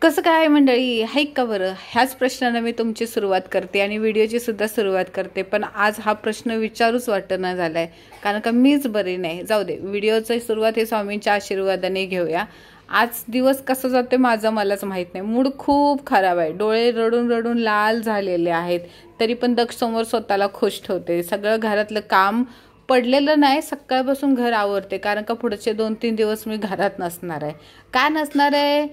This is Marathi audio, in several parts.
कसं काय मंडळी हाय का बरं? ह्याच प्रश्नाने मी तुमची सुरुवात करते आणि व्हिडिओची सुद्धा सुरुवात करते, पण आज हा प्रश्न विचारूच वाटना झालाय कारण का मीच बरी नाही. जाऊ दे, व्हिडिओची सुरुवात हे स्वामींच्या आशीर्वादाने घेऊया. आज दिवस कसा जातोय माझा मलाच माहित नाही. मूड खूप खराब आहे, डोळे रडून रडून लाल झालेले आहेत, तरी पण दक्ष समोर स्वतःला खुश ठेवते. सगळं घरातलं काम पडलेलं नाही, सकाळपासून घर आवरते कारण का पुढचे 2-3 दिवस मी घरात नसणार आहे. का नसणार आहे?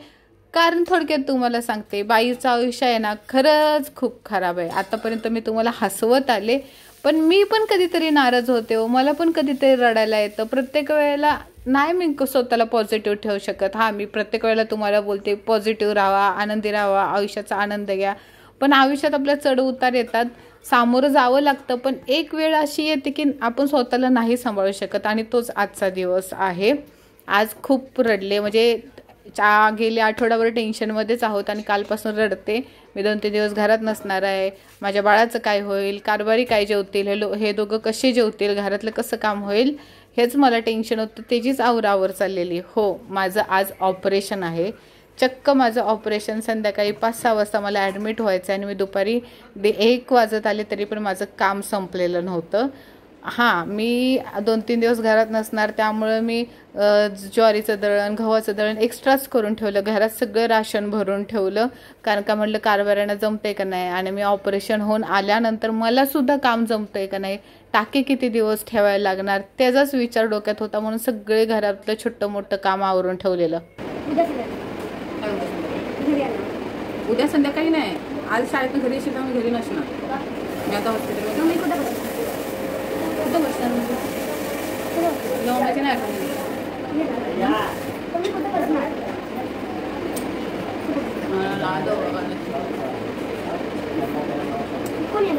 कारण थोडक्यात तुम्हाला सांगते, बाईचं आयुष्य आहे ना खरंच खूप खराब आहे. आतापर्यंत मी तुम्हाला हसवत आले, पण मी पण कधीतरी नाराज होते हो, मला पण कधीतरी रडायला येतं. प्रत्येक वेळेला नाही मी स्वतःला पॉझिटिव्ह ठेवू शकत. हां, मी प्रत्येक वेळेला तुम्हाला बोलते पॉझिटिव्ह राहा, आनंदी राहा, आयुष्याचा आनंद घ्या, पण आयुष्यात आपल्या चढ उतार येतात, सामोरं जावं लागतं. पण एक वेळ अशी येते की आपण स्वतःला नाही सांभाळू शकत आणि तोच आजचा दिवस आहे. आज खूप रडले, म्हणजे गेल्या आठवड्याभर टेन्शनमध्येच आहोत आणि कालपासून रडते. मी 2-3 दिवस घरात नसणार आहे. माझ्या बाळाचं काय होईल, कारभारी काय जेवतील, हे दोघं कसे जेवतील, घरातलं कसं काम होईल, हेच मला टेन्शन होतं. त्याचीच आवरावर चाललेली. हो, माझं आज ऑपरेशन आहे. चक्क माझं ऑपरेशन संध्याकाळी 5-6 वाजता मला ॲडमिट व्हायचं आहे आणि मी दुपारी 1 वाजत आले तरी पण माझं काम संपलेलं नव्हतं. हां, मी 2-3 दिवस घरात नसणार, त्यामुळं मी ज्वारीचं दळण, गव्हाचं दळण एक्स्ट्राच करून ठेवलं. घरात सगळं राशन भरून ठेवलं कारण का म्हटलं कारभाऱ्यांना जमतंय का नाही, आणि मी ऑपरेशन होऊन आल्यानंतर मला सुद्धा काम जमतंय का नाही, टाके किती दिवस ठेवायला लागणार, त्याचाच विचार डोक्यात होता. म्हणून सगळे घरातलं छोटं मोठं काम आवरून ठेवलेलं. उद्या संध्याकाळी नाही, आज शाळेतून घरी येशील तर मी घरी नसणार. मी आता हॉस्पिटलमध्ये कुठं बसणार नाही.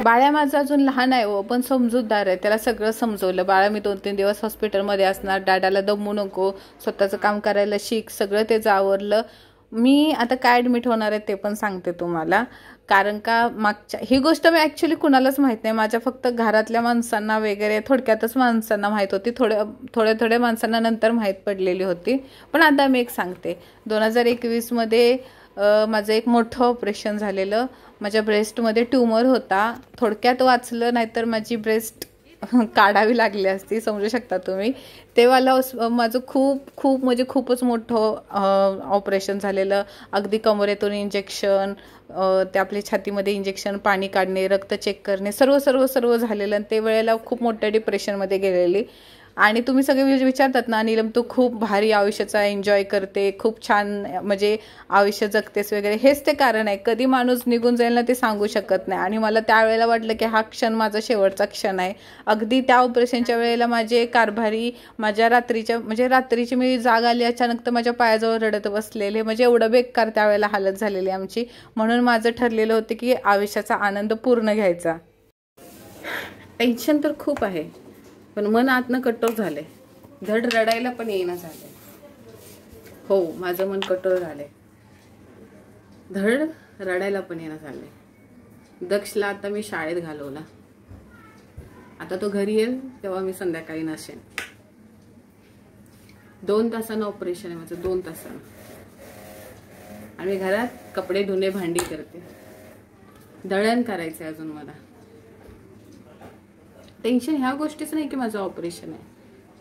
बाळा माझं अजून लहान आहे हो, पण समजूतदार आहे. त्याला सगळं समजवलं. बाळा मी 2-3 दिवस हॉस्पिटलमध्ये असणार, डॅडाला दमू नको, स्वतःचं काम करायला शिक, सगळं त्याचं आवरलं. मी आता काय ॲडमिट होणार आहे ते पण सांगते तुम्हाला, कारण का मागच्या ही गोष्ट मी ॲक्च्युली कुणालाच माहीत नाही. माझ्या फक्त घरातल्या माणसांना वगैरे थोडक्यातच माणसांना माहीत होती, थोड्या माणसांना नंतर माहीत पडलेली होती. पण आता मी एक सांगते, 2021मध्ये माझं एक मोठं ऑपरेशन झालेलं. माझ्या ब्रेस्टमध्ये ट्यूमर होता. थोडक्यात वाचलं, नाहीतर माझी ब्रेस्ट काढावी लागली असती, समजू शकता तुम्ही. तेव्हाला माझं खूप म्हणजे खूपच मोठं ऑपरेशन झालेलं. अगदी कमरेतून इंजेक्शन, ते आपल्या छातीमध्ये इंजेक्शन, पाणी काढणे, रक्त चेक करणे, सर्व झालेलं. आणि ते वेळेला खूप मोठ्या डिप्रेशनमध्ये गेलेली. आणि तुम्ही सगळे विचारतात ना, नीलम तू खूप भारी आयुष्याचा एन्जॉय करते, खूप छान म्हणजे आयुष्य जगतेस वगैरे. हेच ते कारण आहे. कधी माणूस निघून जाईल ना ते सांगू शकत नाही. आणि मला त्यावेळेला वाटलं की हा क्षण माझा शेवटचा क्षण आहे. अगदी त्या ऑपरेशनच्या वेळेला माझे कारभारी माझ्या रात्रीची मी जाग आली अचानक तर माझ्या पायाजवळ रडत बसलेले. म्हणजे एवढं बेकार त्यावेळेला हालत झालेली आमची. म्हणून माझं ठरलेलं होतं की आयुष्याचा आनंद पूर्ण घ्यायचा. टेन्शन तर खूप आहे, पण मन आतनं कठोर झालंय. धड रडायला पण येईना झालंय. हो, माझं मन कठोर झालंय, धड रडायला पण येईना झालंय. दक्षला आता मी शाळेत घालवला. आता तो घरी येईल तेव्हा मी संध्याकाळी नसेन. 2 तासानं ऑपरेशन आहे माझं, 2 तासानं. आणि मी घरात कपडे धुणे, भांडी करते, दळण करायचंय अजून मला. टेन्शन ह्या गोष्टीच नाही की माझं ऑपरेशन आहे.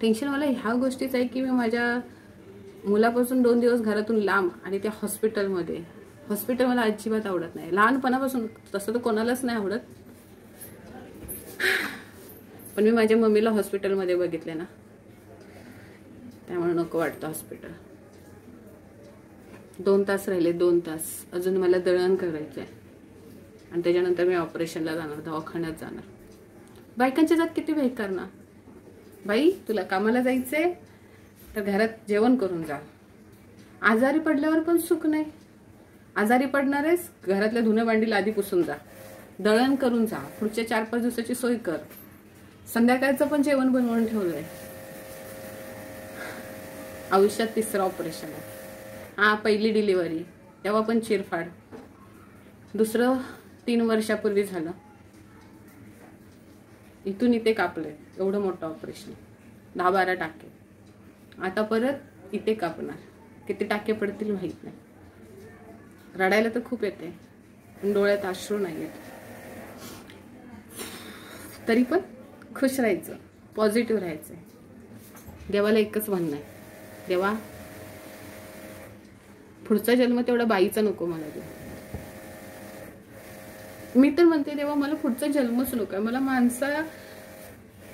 टेन्शन मला ह्या गोष्टीच आहे की मी माझ्या मुलापासून 2 दिवस घरातून लांब, आणि त्या हॉस्पिटलमध्ये. हॉस्पिटल मला अजिबात आवडत नाही, लहानपणापासून. तसं तर कोणालाच नाही आवडत, पण मी माझ्या मम्मीला हॉस्पिटलमध्ये बघितले ना, त्यामुळे नको वाटतं हॉस्पिटल. 2 तास राहिले, 2 तास. अजून मला दळण करायचं आहे आणि त्याच्यानंतर मी ऑपरेशनला जाणार, दवाखान्यात जाणार. बायकांच्या जात किती बेकार ना. बाई, तुला कामाला जायचंय तर घरात जेवण करून जा. आजारी पडल्यावर पण सुख नाही. आजारी पडणार आहेस, घरातल्या धुणं भांडीला आधी पुसून जा, दळण करून जा, पुढच्या 4-5 दिवसाची सोय कर. संध्याकाळचं पण जेवण बनवून ठेवलंय. आयुष्यात 3रं ऑपरेशन आहे. हा, पहिली डिलिव्हरी तेव्हा पण चिरफाड. दुसरं 3 वर्षापूर्वी झालं. इथून इथे कापलंय, एवढं मोठं ऑपरेशन, 10-12 टाके. आता परत इथे कापणार. किती टाके पडतील माहित नाही. रडायला तर खूप येते, पण डोळ्यात अश्रू नाही येत. तरी पण खुश राहायचं, पॉझिटिव्ह राहायचं. देवाला एकच म्हणणं आहे, देवा पुढचा जन्म तेवढा बाईचा नको मला दे. मी तर म्हणते देवा मला पुढचा जन्मच नको, मला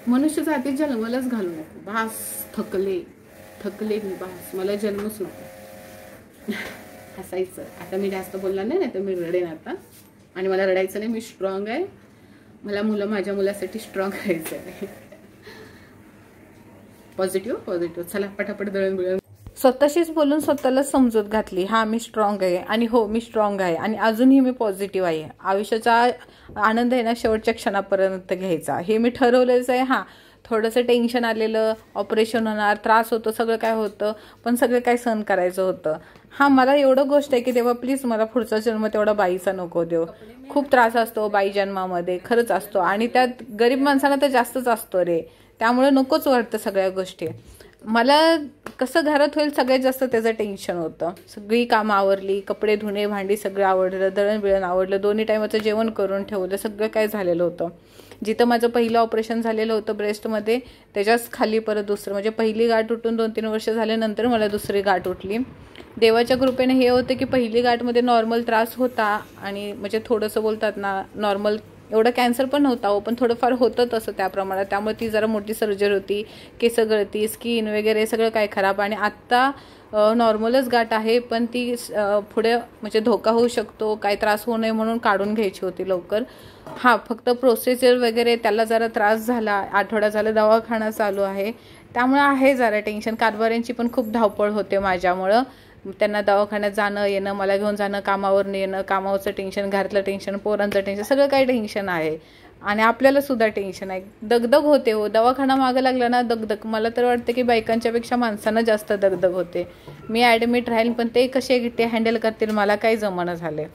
मनुष्य जातीत जन्मालाच घालू नको. बास, थकले मी, बास, मला जन्मच नको. हसायचं. आता मी जास्त बोलणार नाही तर मी रडेन आता. आणि मला रडायचं नाही, मी स्ट्रॉंग आहे. मला माझ्या मुलासाठी स्ट्रॉंग राहायचं आहे. पॉझिटिव्ह. चला पटापट दळण बिळण. स्वतःशीच बोलून स्वतःला समजूत घातली, हा मी स्ट्रॉंग आहे. आणि हो, मी स्ट्रॉंग आहे आणि अजूनही मी पॉझिटिव्ह आहे. आयुष्याचा आनंद आहे ना शेवटच्या क्षणापर्यंत घ्यायचा, हे मी ठरवलेच आहे. हां, थोडंसं टेन्शन आलेलं, ऑपरेशन होणार, त्रास होतो, सगळं काय होतं, पण सगळं काय सहन करायचं होतं. हां, मला एवढं गोष्ट आहे की देवा प्लीज मला पुढचा जन्म तेवढा बाईचा नको देव. खूप त्रास असतो बाई जन्मामध्ये, खरंच असतो. आणि त्यात गरीब माणसाला तर जास्तच असतो रे, त्यामुळे नकोच वाटतं सगळ्या गोष्टी. मला कसं घरात होईल सगळ्यात जास्त त्याचं टेन्शन होतं. सगळी कामं आवरली, कपडे धुणे भांडी सगळं आवडलं, दळण बिळण आवडलं, 2 टायमाचं जेवण करून ठेवलं, सगळं काय झालेलं होतं. जिथं माझं पहिलं ऑपरेशन झालेलं होतं ब्रेस्टमध्ये, त्याच्याच खाली परत दुसरं, म्हणजे पहिली गाठ उठून 2-3 वर्ष झाल्यानंतर मला दुसरी गाठ उठली. देवाच्या कृपेने हे होतं की पहिली गाठमध्ये नॉर्मल त्रास होता, आणि म्हणजे थोडंसं बोलतात ना नॉर्मल, एवढं कॅन्सर पण नव्हता हो, पण थोडंफार होतं तसं त्या प्रमाणात. त्यामुळे ती जरा मोठी सर्जरी होती, केस गळती, स्किन वगैरे सगळं काय खराब. आणि आत्ता नॉर्मलच गाठ आहे, पण ती पुढे म्हणजे धोका होऊ शकतो, काय त्रास होऊ नये म्हणून काढून घ्यायची होती लवकर. हां, फक्त प्रोसिजर वगैरे त्याला जरा त्रास झाला, आठवडा झाला दवाखाना चालू आहे, त्यामुळे आहे जरा टेन्शन. कारभाऱ्यांची पण खूप धावपळ होते माझ्यामुळं. त्यांना दवाखान्यात जाणं येणं, मला घेऊन जाणं, कामावर येणं, कामावरचं टेन्शन, घरातलं टेन्शन, पोरांचं टेन्शन, सगळं काही टेन्शन आहे. आणि आपल्याला सुद्धा टेन्शन आहे, दगदग होते हो. दवाखाना मागं लागला ना दगदग. मला तर वाटतं की बायकांच्यापेक्षा माणसांना जास्त दगदग होते. मी ॲडमिट राहील, पण ते कसे ते हँडल करतील मला काही जमणं झाले.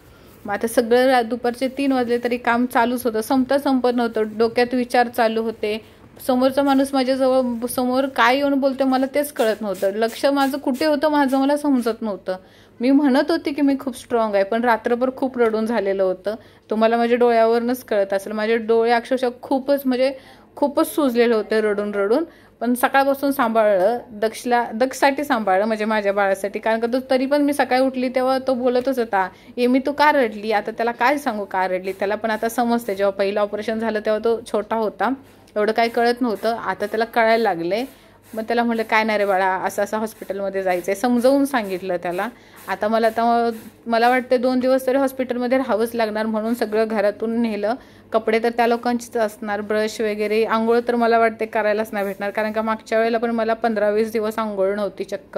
मग आता सगळं दुपारचे 3 वाजले तरी काम चालूच होतं, संपत नव्हतं. डोक्यात विचार चालू होते, समोरचा माणूस माझ्याजवळ समोर काय येऊन बोलतो मला तेच कळत नव्हतं. लक्ष माझं कुठे होतं माझं मला समजत नव्हतं. मी म्हणत होते की मी खूप स्ट्रॉंग आहे, पण रात्रभर खूप रडून झालेलं होतं. तुम्हाला माझ्या डोळ्यावरूनच कळत असेल, माझे डोळे अक्षरशः खूपच सुजलेले होते रडून. पण सकाळपासून सांभाळलं, दक्षसाठी सांभाळलं, म्हणजे माझ्या बाळासाठी. कारण का तो तरी पण मी सकाळी उठली तेव्हा तो बोलतच होता, मी तू का रडली. आता त्याला काय सांगू का रडली, त्याला पण आता समजते. जेव्हा पहिलं ऑपरेशन झालं तेव्हा तो छोटा होता, एवढं काही कळत नव्हतं. आता त्याला कळायला लागले. मग त्याला म्हटलं काय नाही रे बाळा, असं हॉस्पिटलमध्ये जायचं आहे, समजावून सांगितलं त्याला. आता मला वाटते 2 दिवस तरी हॉस्पिटलमध्ये राहावंच लागणार, म्हणून सगळं घरातून नेलं. कपडे तर त्या लोकांचीच असणार, ब्रश वगैरे. आंघोळ तर मला वाटते करायलाच नाही भेटणार, कारण का मागच्या वेळेला पण मला 15-20 दिवस आंघोळ नव्हती चक्क,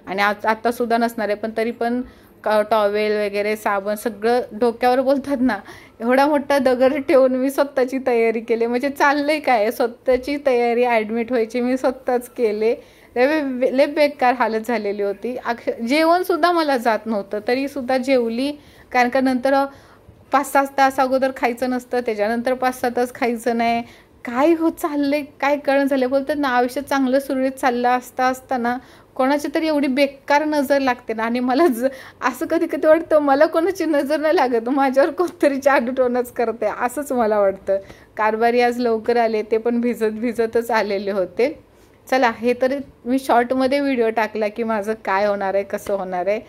आणि आत्तासुद्धा नसणार आहे. पण तरी पण टॉवेल वगैरे, साबण सगळं डोक्यावर बोलतात ना, एवढा मोठा दगड ठेवून मी स्वतःची तयारी केली. म्हणजे चाललंय काय, स्वतःची तयारी ॲडमिट व्हायची मी स्वतःच केले. लय बेकार हालत झालेली होती. जेवणसुद्धा मला जात नव्हतं, तरीसुद्धा जेवली. कारण का नंतर 5-6 तास अगोदर खायचं नसतं, त्याच्यानंतर 5-6 तास खायचं नाही. काय चाललंय काय कळण झालं. बोलतात ना आयुष्य चांगलं सुरळीत चाललं असताना कोणाची तरी एवढी बेकार नजर लागते ना. आणि मला असं कधी वाटतं मला कोणाची नजर नाही लागत, माझ्यावर कोणतरी जादूटोनाच करते, असंच मला वाटतं. कारभारी आज लवकर आले, ते पण भिजतच आलेले होते. चला, हे तरी मी शॉर्टमध्ये व्हिडिओ टाकला की माझं काय होणार आहे, कसं होणार आहे.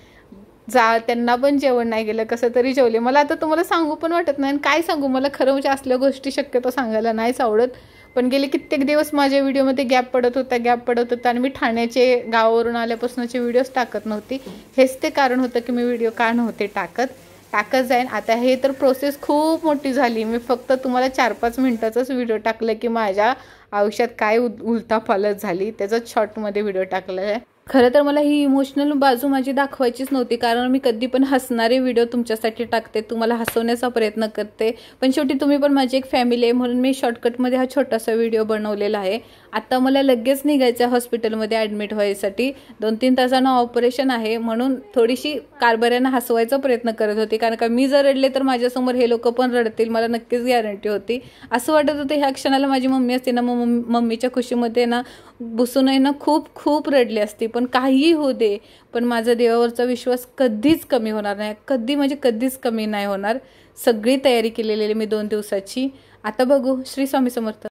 त्यांना पण जेवण नाही गेलं, कसं तरी जेवले. मला आता तुम्हाला सांगू पण वाटत नाही, आणि काय सांगू, मला खरं म्हणजे असल्या गोष्टी शक्यतो सांगायला नाहीच आवडत. पण गेले कित्येक दिवस माझ्या व्हिडिओमध्ये गॅप पडत होता, आणि मी ठाण्याचे गावावरून आल्यापासूनचे व्हिडिओज टाकत नव्हती. हेच ते कारण होतं की मी व्हिडिओ का नव्हते टाकत जाईन. आता हे तर प्रोसेस खूप मोठी झाली. मी फक्त तुम्हाला 4-5 मिनिटाचाच व्हिडिओ टाकलं की माझ्या आयुष्यात काय उलथापालथ झाली, त्याचाच शॉर्टमध्ये व्हिडिओ टाकला आहे. खरं तर मला ही इमोशनल बाजू माझी दाखवायचीच नव्हती, कारण मी कधी पण हसणारे व्हिडिओ तुमच्यासाठी टाकते, तुम्हाला हसवण्याचा प्रयत्न करते. पण शेवटी तुम्ही पण माझी एक फॅमिली आहे, म्हणून मी शॉर्टकटमध्ये हा छोटासा व्हिडिओ बनवलेला आहे. आता मला लगेच निघायचं हॉस्पिटलमध्ये ॲडमिट व्हायसाठी. 2-3 तासांना ऑपरेशन आहे, म्हणून थोडीशी कारभाऱ्यांना हसवायचा प्रयत्न करत होती. कारण का मी जर रडले तर माझ्यासमोर हे लोक पण रडतील, मला नक्कीच गॅरंटी होती. असं वाटत होतं ह्या क्षणाला माझी मम्मी असते ना, मम्मीच्या खुशीमध्ये ना बसून आहे ना खूप रडली असती. पण पण काहीही होऊ दे, पण माझा देवावरचा विश्वास कधीच कमी होणार नाही, कधी म्हणजे कधीच कमी नाही होणार. सगळी तयारी केलेली मी 2 दिवसाची. आता बघू. श्री स्वामी समर्थ.